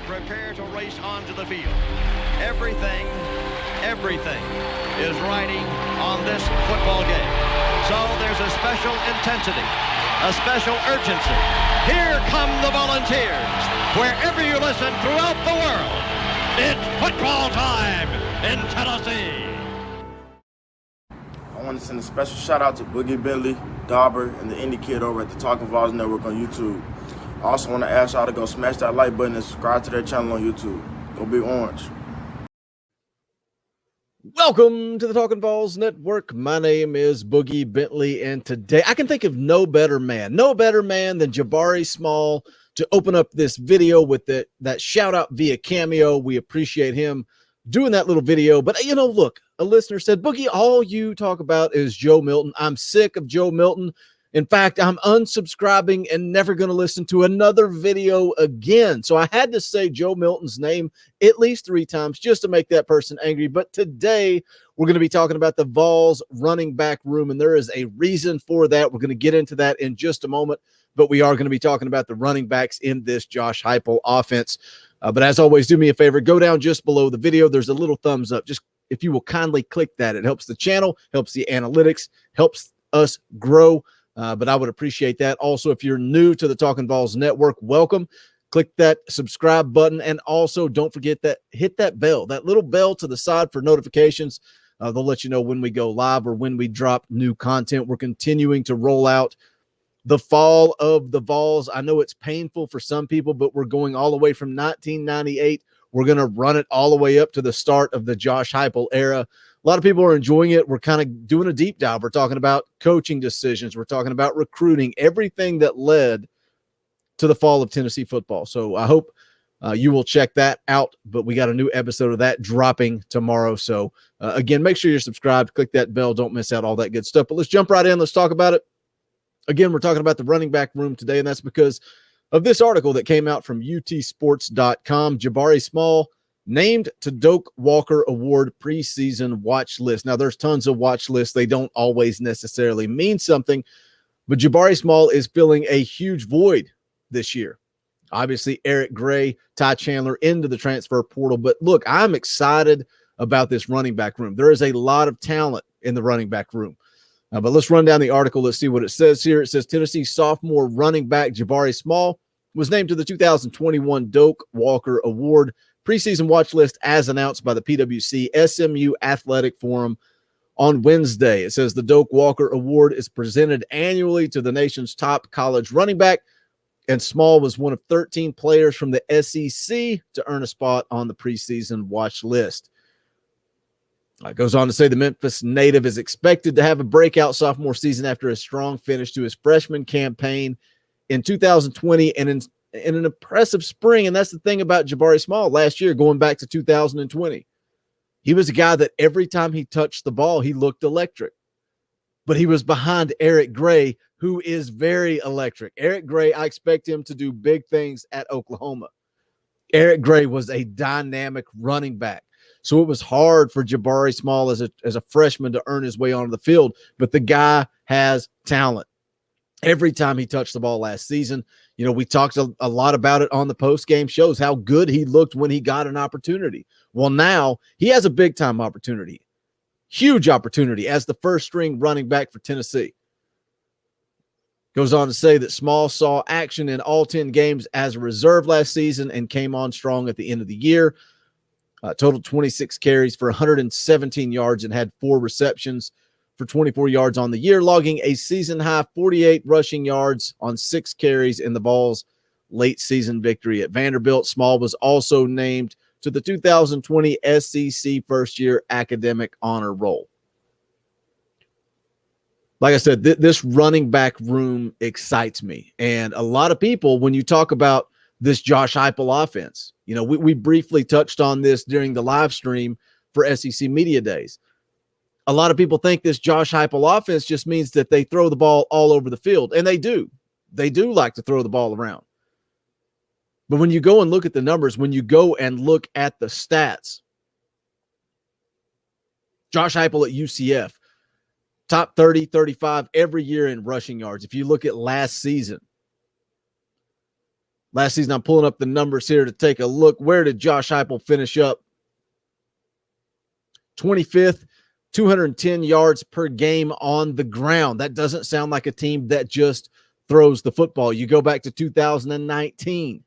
prepare to race onto the field. Everything is riding on this football game. So there's a special intensity, a special urgency. Here come the Volunteers. Wherever you listen throughout the world, it's football time in Tennessee. I want to send a special shout out to Boogie Bentley, Dauber, and the Indie Kid over at the Talkin VAWLS Network on YouTube. I also want to ask y'all to go smash that like button and subscribe to their channel on YouTube. Go Big Orange. Welcome to the Talkin VAWLS Network. My name is Boogie Bentley, and today I can think of no better man than Jabari Small to open up this video with that shout out via Cameo. We appreciate him doing that little video. But, you know, look, a listener said, Boogie, all you talk about is Joe Milton. I'm sick of Joe Milton. In fact, I'm unsubscribing and never going to listen to another video again. So I had to say Joe Milton's name at least 3 times just to make that person angry. But today we're going to be talking about the VAWLS running back room, and there is a reason for that. We're going to get into that in just a moment, but we are going to be talking about the running backs in this Josh Heupel offense. But as always, do me a favor, go down just below the video. There's a little thumbs up. Just if you will kindly click that, it helps the channel, helps the analytics, helps us grow. But I would appreciate that. Also, if you're new to the Talkin VAWLS Network, welcome. Click that subscribe button. And also, don't forget that hit that bell, that little bell to the side for notifications. They'll let you know when we go live or when we drop new content. We're continuing to roll out the fall of the VAWLS. I know it's painful for some people, but we're going all the way from 1998. We're going to run it all the way up to the start of the Josh Heupel era. A lot of people are enjoying it. We're kind of doing a deep dive. We're talking about coaching decisions. We're talking about recruiting, everything that led to the fall of Tennessee football. So I hope you will check that out. But we got a new episode of that dropping tomorrow. So again, make sure you're subscribed. Click that bell. Don't miss out all that good stuff. But let's jump right in. Let's talk about it. Again, we're talking about the running back room today, and that's because of this article that came out from utsports.com. Jabari Small named to Doak Walker Award preseason watch list. Now, there's tons of watch lists. They don't always necessarily mean something, but Jabari Small is filling a huge void this year. Obviously, Eric Gray, Ty Chandler into the transfer portal. But look, I'm excited about this running back room. There is a lot of talent in the running back room. But let's run down the article. Let's see what it says here. It says Tennessee sophomore running back Jabari Small was named to the 2021 Doak Walker Award preseason watch list as announced by the PwC SMU Athletic Forum on Wednesday. It says the Doak Walker Award is presented annually to the nation's top college running back, and Small was one of 13 players from the SEC to earn a spot on the preseason watch list. It goes on to say the Memphis native is expected to have a breakout sophomore season after a strong finish to his freshman campaign in 2020 and in an impressive spring. And that's the thing about Jabari Small last year, going back to 2020. He was a guy that every time he touched the ball, he looked electric. But he was behind Eric Gray, who is very electric. Eric Gray, I expect him to do big things at Oklahoma. Eric Gray was a dynamic running back. So it was hard for Jabari Small as a freshman to earn his way onto the field. But the guy has talent. Every time he touched the ball last season, you know, we talked a lot about it on the post-game shows, how good he looked when he got an opportunity. Well, now he has a big-time opportunity, huge opportunity as the first-string running back for Tennessee. Goes on to say that Small saw action in all 10 games as a reserve last season and came on strong at the end of the year. Total 26 carries for 117 yards and had 4 receptions for 24 yards on the year, logging a season-high 48 rushing yards on 6 carries in the VAWLS late-season victory at Vanderbilt. Small was also named to the 2020 SEC first-year academic honor roll. Like I said, this running back room excites me. And a lot of people, when you talk about this Josh Heupel offense, you know, we briefly touched on this during the live stream for SEC Media Days. A lot of people think this Josh Heupel offense just means that they throw the ball all over the field, and they do. They do like to throw the ball around. But when you go and look at the numbers, when you go and look at the stats, Josh Heupel at UCF, top 30, 35 every year in rushing yards. If you look at last season, Last season, I'm pulling up the numbers here to take a look. Where did Josh Heupel finish up? 25th, 210 yards per game on the ground. That doesn't sound like a team that just throws the football. You go back to 2019.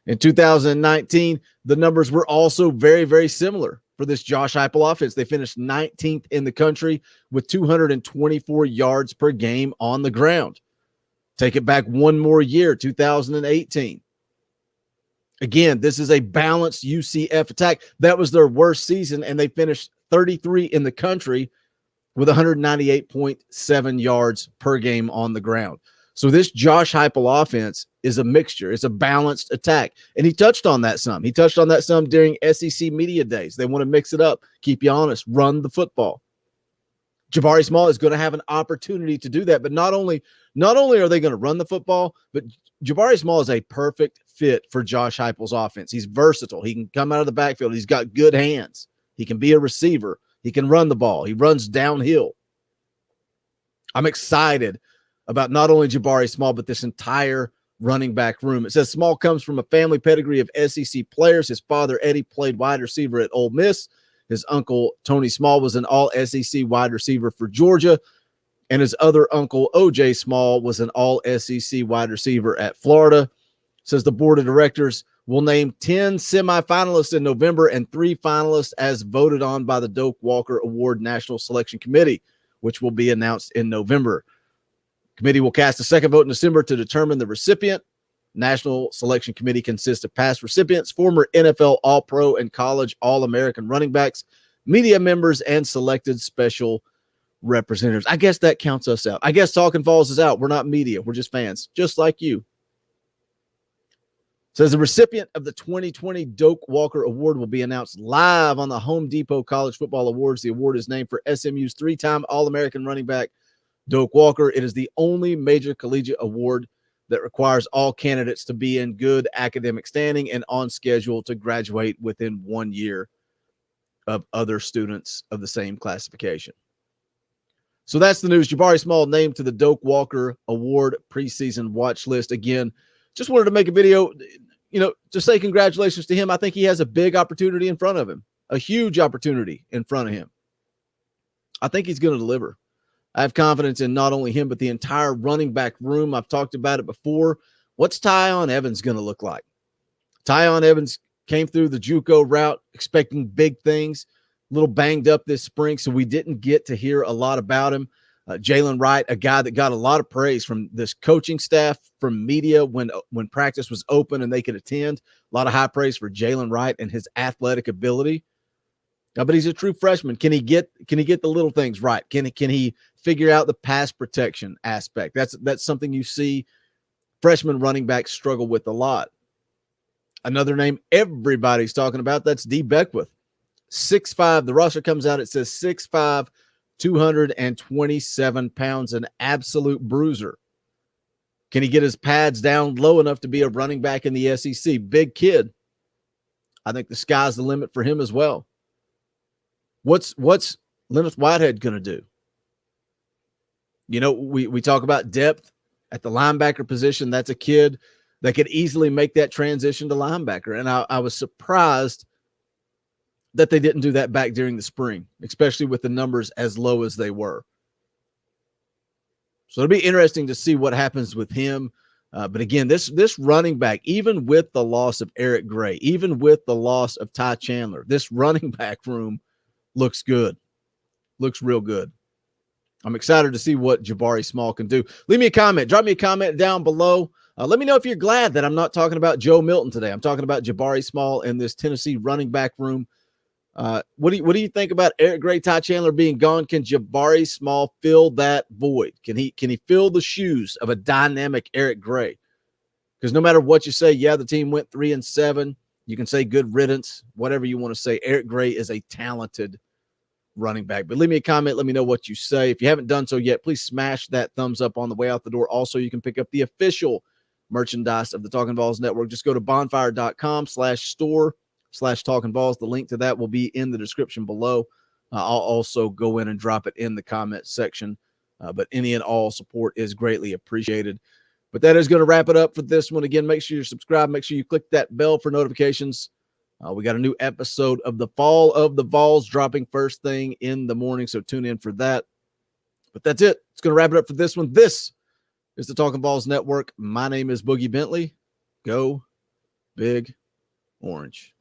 In 2019, the numbers were also very, very similar for this Josh Heupel offense. They finished 19th in the country with 224 yards per game on the ground. Take it back one more year, 2018. Again, this is a balanced UCF attack. That was their worst season, and they finished 33 in the country with 198.7 yards per game on the ground. So this Josh Heupel offense is a mixture. It's a balanced attack. And he touched on that some. He touched on that some during SEC media days. They want to mix it up, keep you honest, run the football. Jabari Small is going to have an opportunity to do that. But not only are they going to run the football, but Jabari Small is a perfect fit for Josh Heupel's offense. He's versatile. He can come out of the backfield. He's got good hands. He can be a receiver. He can run the ball. He runs downhill. I'm excited about not only Jabari Small, but this entire running back room. It says Small comes from a family pedigree of SEC players. His father, Eddie, played wide receiver at Ole Miss. His uncle, Tony Small, was an all-SEC wide receiver for Georgia. And his other uncle, O.J. Small, was an all-SEC wide receiver at Florida. It says the board of directors will name 10 semifinalists in November and 3 finalists as voted on by the Doak Walker Award National Selection Committee, which will be announced in November. Committee will cast a second vote in December to determine the recipient. National Selection Committee consists of past recipients, former NFL All-Pro and college All-American running backs, media members, and selected special representatives. I guess that counts us out. I guess Talkin' VAWLS is out. We're not media. We're just fans, just like you. Says the recipient of the 2020 Doak Walker Award will be announced live on the Home Depot College Football Awards. The award is named for SMU's 3-time All-American running back, Doak Walker. It is the only major collegiate award that requires all candidates to be in good academic standing and on schedule to graduate within 1 year of other students of the same classification. So that's the news. Jabari Small named to the Doak Walker Award preseason watch list. Again, just wanted to make a video, to say congratulations to him. I think he has a big opportunity in front of him, a huge opportunity in front of him. I think he's going to deliver. I have confidence in not only him, but the entire running back room. I've talked about it before. What's Tyon Evans going to look like? Tyon Evans came through the JUCO route expecting big things, a little banged up this spring, so we didn't get to hear a lot about him. Jalen Wright, a guy that got a lot of praise from this coaching staff, from media when practice was open and they could attend. A lot of high praise for Jalen Wright and his athletic ability. But he's a true freshman. Can he get the little things right? Can he figure out the pass protection aspect? That's something you see freshman running backs struggle with a lot. Another name everybody's talking about, that's D. Beckwith. 6'5". The roster comes out, it says 6'5", 227 pounds, an absolute bruiser. Can he get his pads down low enough to be a running back in the SEC? Big kid. I think the sky's the limit for him as well. What's Leonard Whitehead going to do? We talk about depth at the linebacker position. That's a kid that could easily make that transition to linebacker. And I was surprised that they didn't do that back during the spring, especially with the numbers as low as they were. So it'll be interesting to see what happens with him. But again, this running back, even with the loss of Eric Gray, even with the loss of Ty Chandler, this running back room looks good. Looks real good. I'm excited to see what Jabari Small can do. Leave me a comment. Drop me a comment down below. Let me know if you're glad that I'm not talking about Joe Milton today. I'm talking about Jabari Small in this Tennessee running back room. What do you think about Eric Gray, Ty Chandler being gone? Can Jabari Small fill that void? Can he fill the shoes of a dynamic Eric Gray? Because no matter what you say, yeah, the team went 3-7. You can say good riddance, whatever you want to say. Eric Gray is a talented running back. But leave me a comment. Let me know what you say. If you haven't done so yet, please smash that thumbs up on the way out the door. Also, you can pick up the official merchandise of the Talkin' VAWLS Network. Just go to bonfire.com/store/Talkin' VAWLS. The link to that will be in the description below. I'll also go in and drop it in the comment section. But any and all support is greatly appreciated. But that is going to wrap it up for this one. Again, make sure you're subscribed. Make sure you click that bell for notifications. We got a new episode of the Fall of the VAWLS dropping first thing in the morning, so tune in for that. But that's it. It's going to wrap it up for this one. This is the Talkin' VAWLS Network. My name is Boogie Bentley. Go Big Orange.